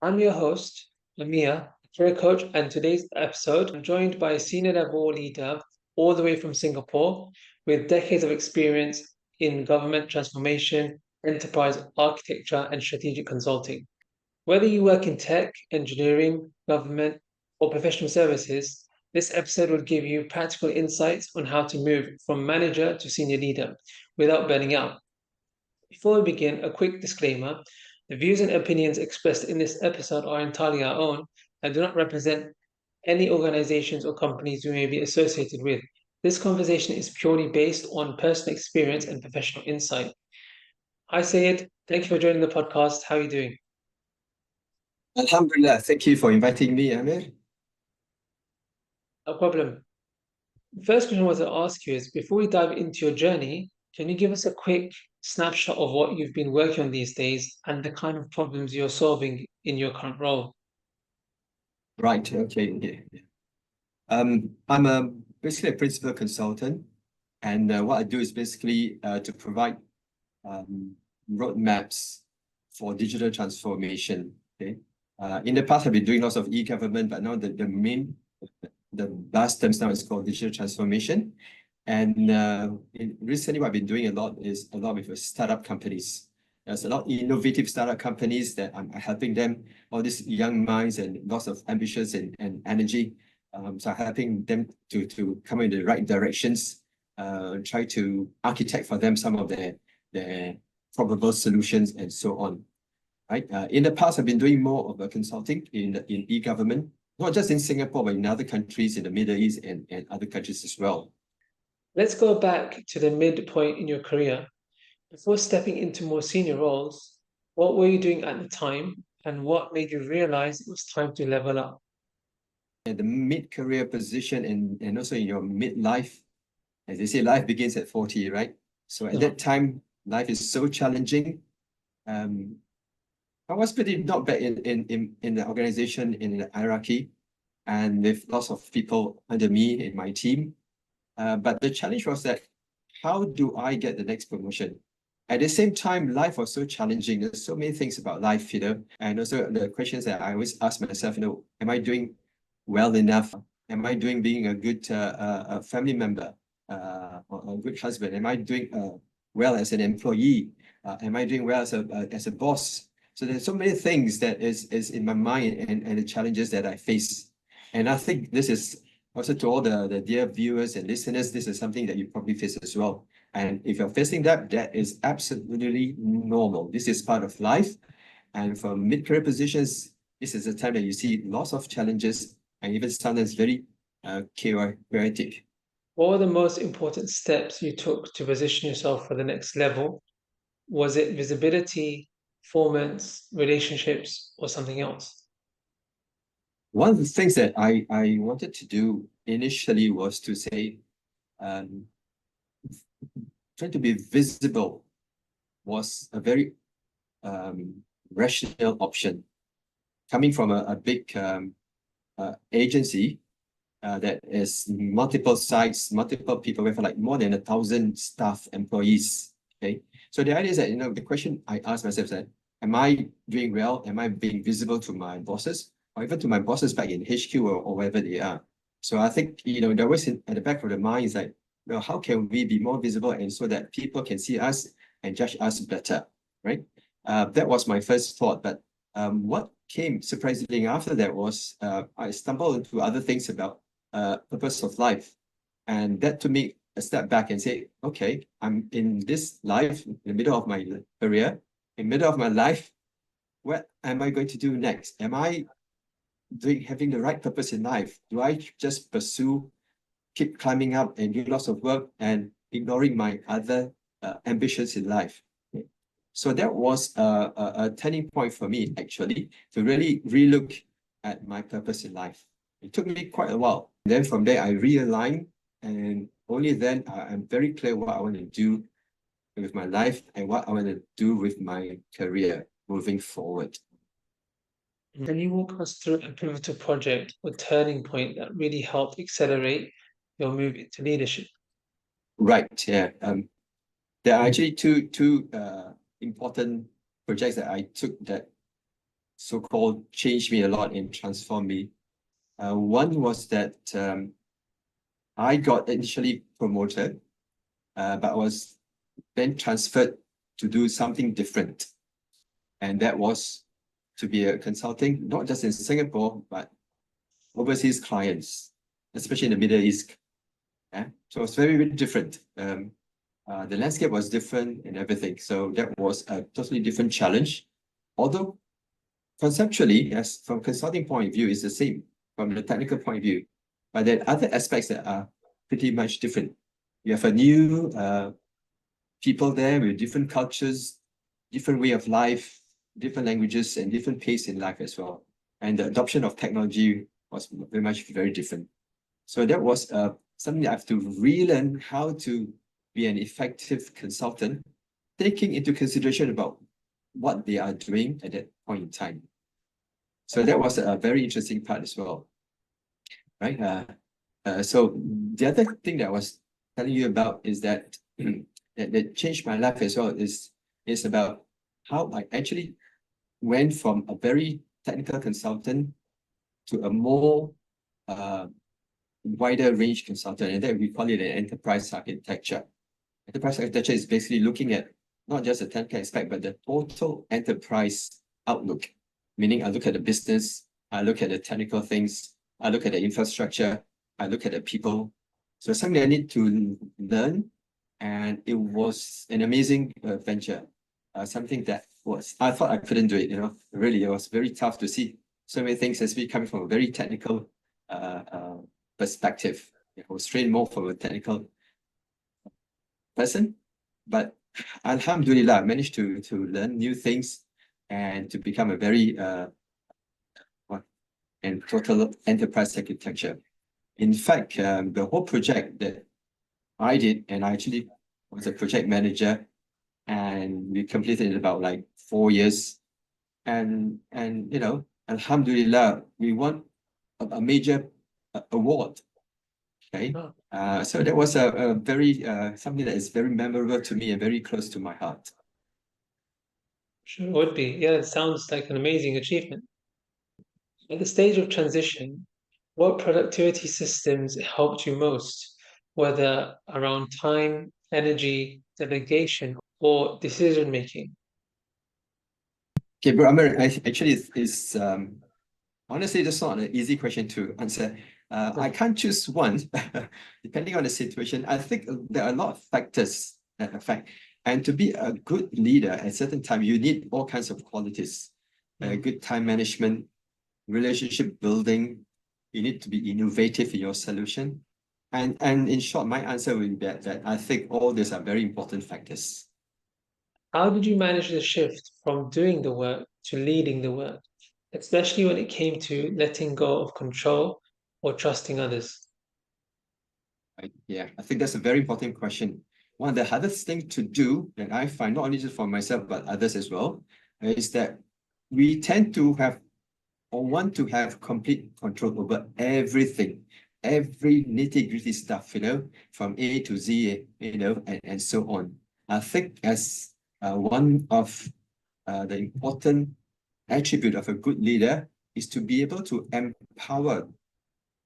I'm your host, Amir, career coach, and today's episode, I'm joined by a senior level leader all the way from Singapore with decades of experience in government transformation, enterprise architecture, and strategic consulting. Whether you work in tech, engineering, government, or professional services, this episode will give you practical insights on how to move from manager to senior leader without burning out. Before we begin, a quick disclaimer. The views and opinions expressed in this episode are entirely our own and do not represent any organizations or companies we may be associated with. This conversation is purely based on personal experience and professional insight. Hi, Sayed. Thank you for joining the podcast. How are you doing? Alhamdulillah, thank you for inviting me, Amir. No problem. The first question I want to ask you is before we dive into your journey, can you give us a quick snapshot of what you've been working on these days and the kind of problems you're solving in your current role? Right, okay. Yeah. I'm basically a principal consultant, and what I do is basically to provide roadmaps for digital transformation. Okay. In the past, I've been doing lots of e-government, but now the last terms now is called digital transformation. And recently, what I've been doing a lot with startup companies. There's a lot of innovative startup companies that I'm helping them, all these young minds and lots of ambitions and energy. So I'm helping them to come in the right directions, try to architect for them some of their probable solutions and so on. Right? In the past, I've been doing more of a consulting in e-government, not just in Singapore, but in other countries in the Middle East and other countries as well. Let's go back to the midpoint in your career. Before stepping into more senior roles, what were you doing at the time and what made you realize it was time to level up? At the mid-career position and also in your midlife, as they say, life begins at 40, right? So at that time, life is so challenging. I was pretty not bad in the organization, in the hierarchy, and with lots of people under me in my team. But the challenge was that how do I get the next promotion? At the same time, life was so challenging. There's so many things about life, and also the questions that I always ask myself, am I doing well enough? Am I being a good family member, or a good husband? Am I doing well as an employee? Am I doing well as a boss? So there's so many things that is in my mind and the challenges that I face. And I think this is also to all the dear viewers and listeners, this is something that you probably face as well. And if you're facing that, that is absolutely normal. This is part of life. And for mid-career positions, this is the time that you see lots of challenges and even sometimes very chaotic. What were the most important steps you took to position yourself for the next level? Was it visibility, performance, relationships, or something else? One of the things that I wanted to do initially was to say, trying to be visible was a very rational option. Coming from a big agency that is multiple sites, multiple people, we have like more than 1,000 staff employees. Okay, so the idea is that the question I ask myself is that, am I doing well? Am I being visible to my bosses, or even to my bosses back in HQ or wherever they are? So I think there always at the back of the mind is like, how can we be more visible and so that people can see us and judge us better, right? That was my first thought. But what came surprisingly after that was I stumbled into other things about purpose of life. And that took me a step back and say, okay, I'm in this life, in the middle of my career, in the middle of my life, what am I going to do next? Am I having the right purpose in life? Do I just keep climbing up and do lots of work and ignoring my other ambitions in life? So that was a turning point for me, actually, to really relook at my purpose in life. It took me quite a while. Then from there, I realigned, and only then I'm very clear what I want to do with my life and what I want to do with my career moving forward. Can you walk us through a pivotal project or turning point that really helped accelerate your move into leadership? Right, yeah. There are actually two important projects that I took that so-called changed me a lot and transformed me. One was that I got initially promoted, but was then transferred to do something different. And that was to be a consulting, not just in Singapore, but overseas clients, especially in the Middle East. Yeah? So it was very, very different. The landscape was different and everything. So that was a totally different challenge. Although conceptually, as from consulting point of view, it's the same from the technical point of view. But there are other aspects that are pretty much different. You have a new people there with different cultures, different way of life, different languages, and different pace in life as well. And the adoption of technology was very different. So that was something that I have to relearn how to be an effective consultant, taking into consideration about what they are doing at that point in time. So that was a very interesting part as well, right? So the other thing that I was telling you about is that that changed my life as well is about how I actually went from a very technical consultant to a more wider range consultant, and that we call it an enterprise architecture. Enterprise architecture is basically looking at not just the technical aspect, but the total enterprise outlook. Meaning I look at the business, I look at the technical things, I look at the infrastructure, I look at the people. So it's something I need to learn, and it was an amazing venture. Something that I thought I couldn't do it, really, it was very tough to see so many things, especially coming from a very technical perspective. I was trained more from a technical person, but alhamdulillah, I managed to learn new things and to become a very and total enterprise architecture. In fact, the whole project that I did, and I actually was a project manager, and we completed in about like 4 years. And alhamdulillah, we won a major award. Okay. So that was a very something that is very memorable to me and very close to my heart. Sure would be. Yeah, it sounds like an amazing achievement. At the stage of transition, what productivity systems helped you most, whether around time, energy, delegation, or decision making? Okay, bro, Amir, actually, it's honestly, that's not an easy question to answer. I can't choose one, depending on the situation. I think there are a lot of factors that affect. And to be a good leader at a certain time, you need all kinds of qualities. Good time management, relationship building. You need to be innovative in your solution. And in short, my answer would be that I think all these are very important factors. How did you manage the shift from doing the work to leading the work, especially when it came to letting go of control or trusting others? Yeah, I think that's a very important question. One of the hardest things to do that I find, not only just for myself, but others as well, is that we tend to have or want to have complete control over everything, every nitty-gritty stuff, from A to Z, and so on. I think as one of the important attribute of a good leader is to be able to empower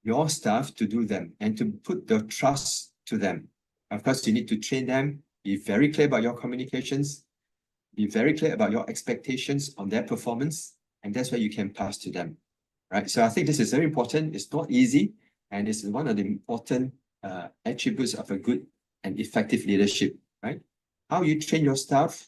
your staff to do them and to put the trust to them. Of course, you need to train them, be very clear about your communications, be very clear about your expectations on their performance, and that's where you can pass to them, right? So I think this is very important. It's not easy, and it's one of the important attributes of a good and effective leadership, right? How you train your staff,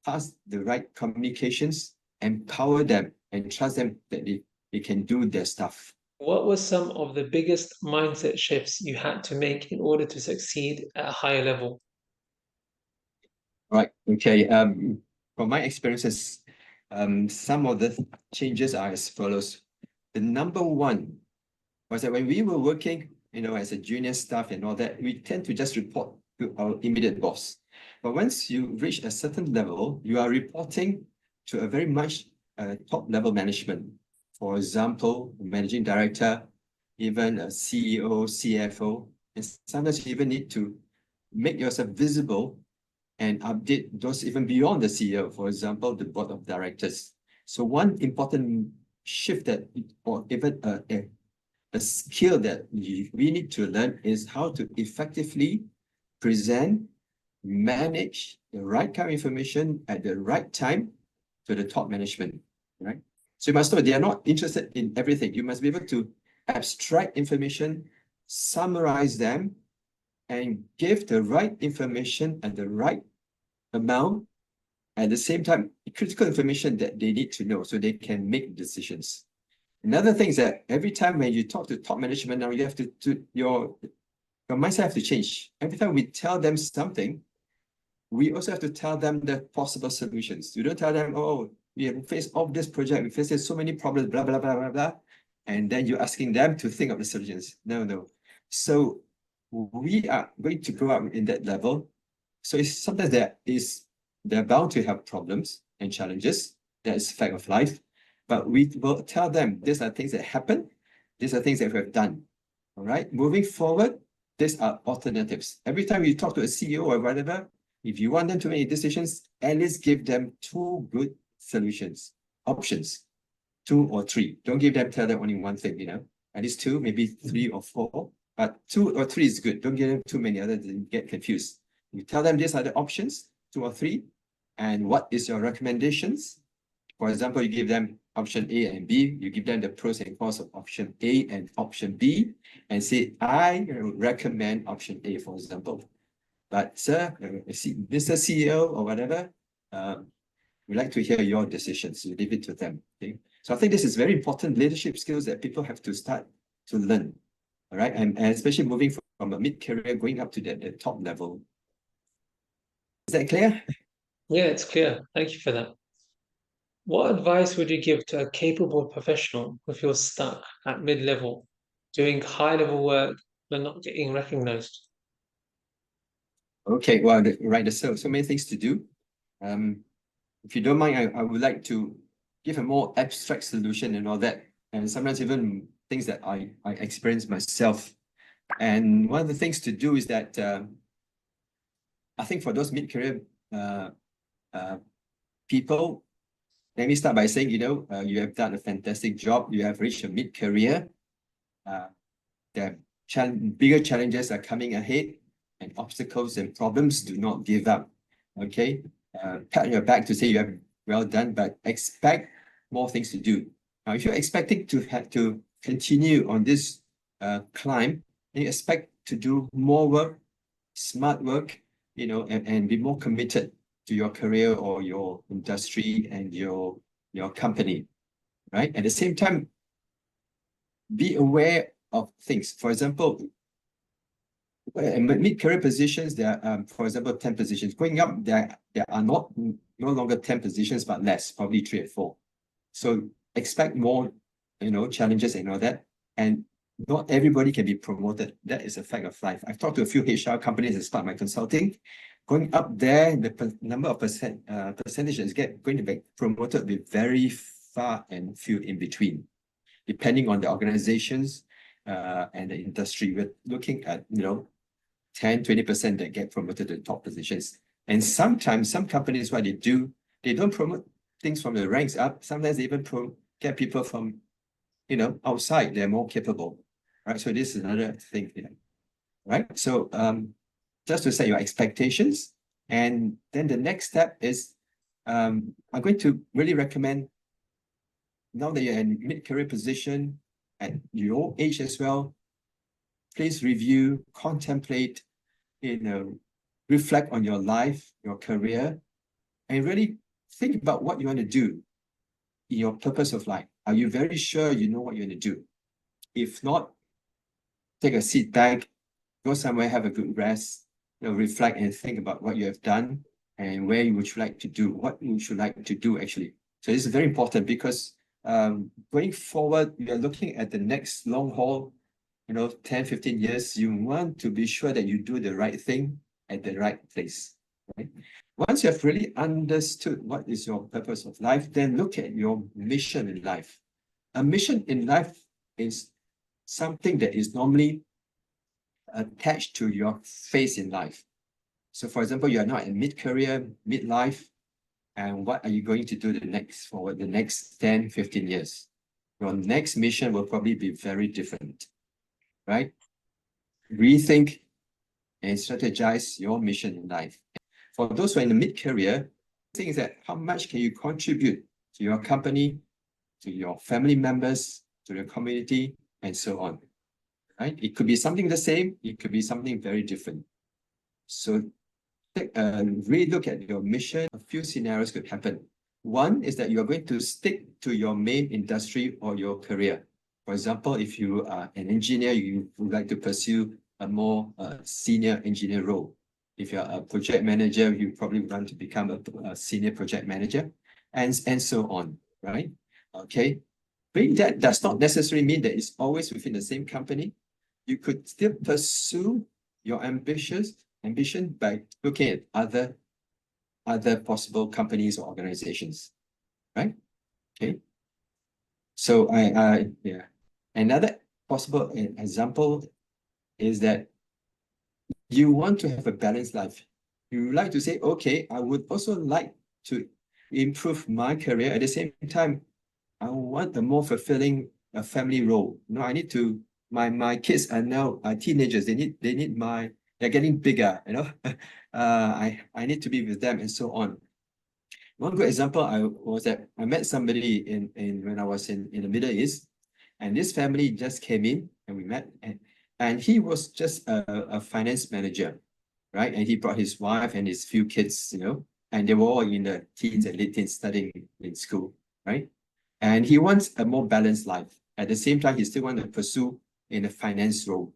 pass the right communications, empower them, and trust them that they can do their stuff. What were some of the biggest mindset shifts you had to make in order to succeed at a higher level? Right. Okay. From my experiences, some of the changes are as follows. The number one was that when we were working, as a junior staff and all that, we tend to just report to our immediate boss. But once you reach a certain level, you are reporting to a very much top level management. For example, managing director, even a CEO, CFO, and sometimes you even need to make yourself visible and update those even beyond the CEO, for example, the board of directors. So one important shift that, or even a skill that we need to learn is how to effectively present, manage the right kind of information at the right time to the top management, right? So you must know they are not interested in everything. You must be able to abstract information, summarize them, and give the right information at the right amount, at the same time, critical information that they need to know so they can make decisions. Another thing is that every time when you talk to top management now, you have to your mindset have to change. Every time we tell them something, we also have to tell them the possible solutions. You don't tell them, oh, we have faced all this project, we faced so many problems, blah, blah, blah, blah, blah. And then you're asking them to think of the solutions. No, no. So we are going to grow up in that level. So it's sometimes they're bound to have problems and challenges. That is a fact of life. But we will tell them these are things that happen. These are things that we have done. All right. Moving forward, these are alternatives. Every time you talk to a CEO or whatever, if you want them to make decisions, at least give them two good solutions, options, 2 or 3. Don't tell them only one thing, at least 2, maybe 3 or 4, but 2 or 3 is good. Don't give them too many others and get confused. You tell them these are the options, 2 or 3, and what is your recommendations? For example, you give them option A and B, you give them the pros and cons of option A and option B, and say, I recommend option A, for example. But sir, Mr. CEO or whatever, we'd like to hear your decisions. You leave it to them. Okay. So I think this is very important leadership skills that people have to start to learn. All right. And especially moving from a mid-career going up to the top level. Is that clear? Yeah, it's clear. Thank you for that. What advice would you give to a capable professional who feels stuck at mid-level, doing high-level work but not getting recognized? Okay, well, right, there's so many things to do. If you don't mind, I would like to give a more abstract solution and all that, and sometimes even things that I experience myself. And one of the things to do is that I think for those mid-career people, let me start by saying, you have done a fantastic job. You have reached a mid-career. The bigger challenges are coming ahead, and obstacles and problems. Do not give up. Okay, pat on your back to say you have well done, but expect more things to do. Now, if you're expecting to have to continue on this climb, and you expect to do more work, smart work, and be more committed to your career or your industry and your company, right? At the same time, be aware of things. For example, in mid-career positions, there are, for example, 10 positions. Going up, there are no longer 10 positions, but less, probably 3 or 4. So expect more, challenges and all that. And not everybody can be promoted. That is a fact of life. I've talked to a few HR companies as part of my consulting. Going up there, the number of percentages going to be promoted will be very far and few in between, depending on the organizations and the industry. We're looking at 10, 20% that get promoted to the top positions. And sometimes some companies, what they do, they don't promote things from the ranks up. Sometimes they even get people from outside. They're more capable, right? So this is another thing, right? So just to set your expectations. And then the next step is I'm going to really recommend, now that you're in mid-career position at your age as well, please review, contemplate, reflect on your life, your career, and really think about what you want to do in your purpose of life. Are you very sure you know what you want to do? If not, take a seat back, go somewhere, have a good rest, reflect and think about what you have done and where you would like to do, what you should like to do actually. So this is very important because going forward, we are looking at the next long haul, 10, 15 years. You want to be sure that you do the right thing at the right place, right? Once you have really understood what is your purpose of life, then look at your mission in life. A mission in life is something that is normally attached to your phase in life. So for example, you are not in mid-career, mid-life, and what are you going to do for the next 10, 15 years? Your next mission will probably be very different, right? Rethink and strategize your mission in life. For those who are in the mid-career, the thing is that how much can you contribute to your company, to your family members, to the community, and so on, right? It could be something the same, it could be something very different. So take a re-look at your mission. A few scenarios could happen. One is that you are going to stick to your main industry or your career. For example, if you are an engineer, you would like to pursue a more senior engineer role. If you're a project manager, you probably want to become a senior project manager, and so on, right? Okay. But that does not necessarily mean that it's always within the same company. You could still pursue your ambition by looking at other possible companies or organizations, right? Okay. So yeah. Another possible example is that you want to have a balanced life. You like to say, okay, I would also like to improve my career. At the same time, I want a more fulfilling family role. No, I need to. My kids are now teenagers. They're getting bigger. I need to be with them and so on. One good example I met somebody in when I was in the Middle East, and this family just came in and we met, and he was just a finance manager, right? And he brought his wife and his few kids, and they were all in the teens and late teens studying in school, right? And he wants a more balanced life. At the same time, he still wants to pursue in a finance role.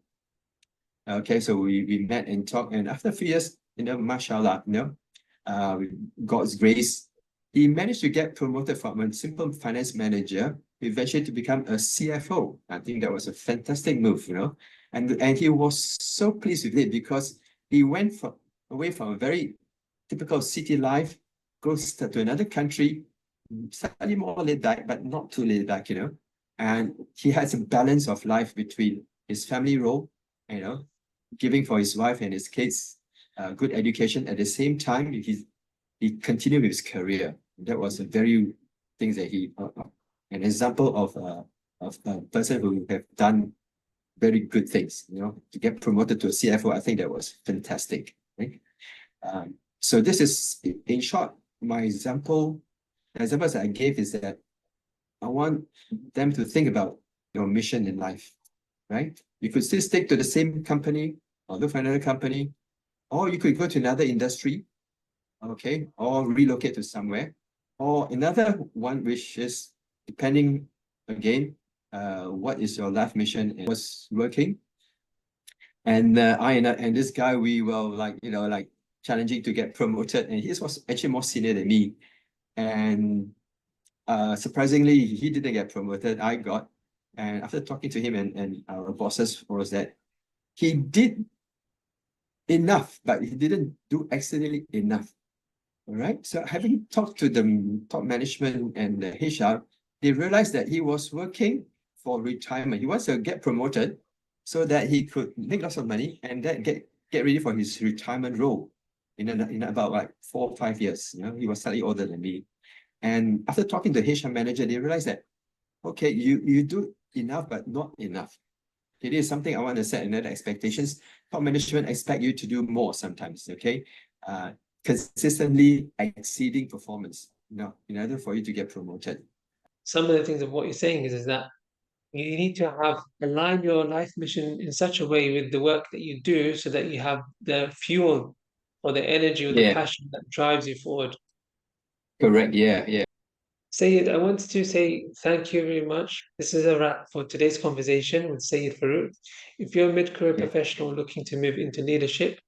Okay, so we met and talked, and after a few years, mashallah, with God's grace, he managed to get promoted from a simple finance manager eventually to become a CFO. I think that was a fantastic move, and he was so pleased with it because he went away from a very typical city life, goes to another country, slightly more laid back, but not too laid back, and he has a balance of life between his family role, giving for his wife and his kids good education. At the same time, he continued with his career. That was a very thing that an example of a person who have done very good things. To get promoted to a CFO, I think that was fantastic. Right? So this is, in short, my examples that I gave is that I want them to think about your mission in life, right? You could still stick to the same company or look for another company, or you could go to another industry, okay, or relocate to somewhere. Or another one, which is depending again, what is your life mission and what's working. And and this guy, we were like challenging to get promoted, and he was actually more senior than me. And surprisingly, he didn't get promoted. I got. And after talking to him and our bosses, was that he did enough, but he didn't do excellently enough. All right. So having talked to the top management and the HR, they realized that he was working for retirement. He wants to get promoted so that he could make lots of money and then get ready for his retirement role in about like 4 or 5 years. He was slightly older than me. And after talking to the HR manager, they realized that, okay, you do enough, but not enough. It is something I want to set another expectations. Top management expect you to do more sometimes, okay? Consistently exceeding performance, in order for you to get promoted. Some of the things of what you're saying is that you need to align your life mission in such a way with the work that you do so that you have the fuel or the energy or the Yeah, passion that drives you forward. correct. Yeah. Sayed, I wanted to say thank you very much. This is a wrap for today's conversation with Syed Faruk. If you're a mid-career Yeah. professional looking to move into leadership,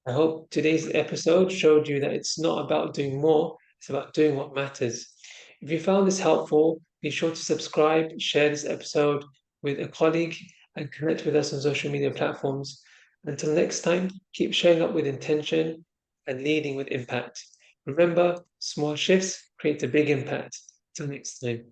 I hope today's episode showed you that it's not about doing more, it's about doing what matters. If you found this helpful, be sure to subscribe, share this episode with a colleague, and connect with us on social media platforms. Until next time, keep showing up with intention and leading with impact. Remember, small shifts create a big impact. Till next time.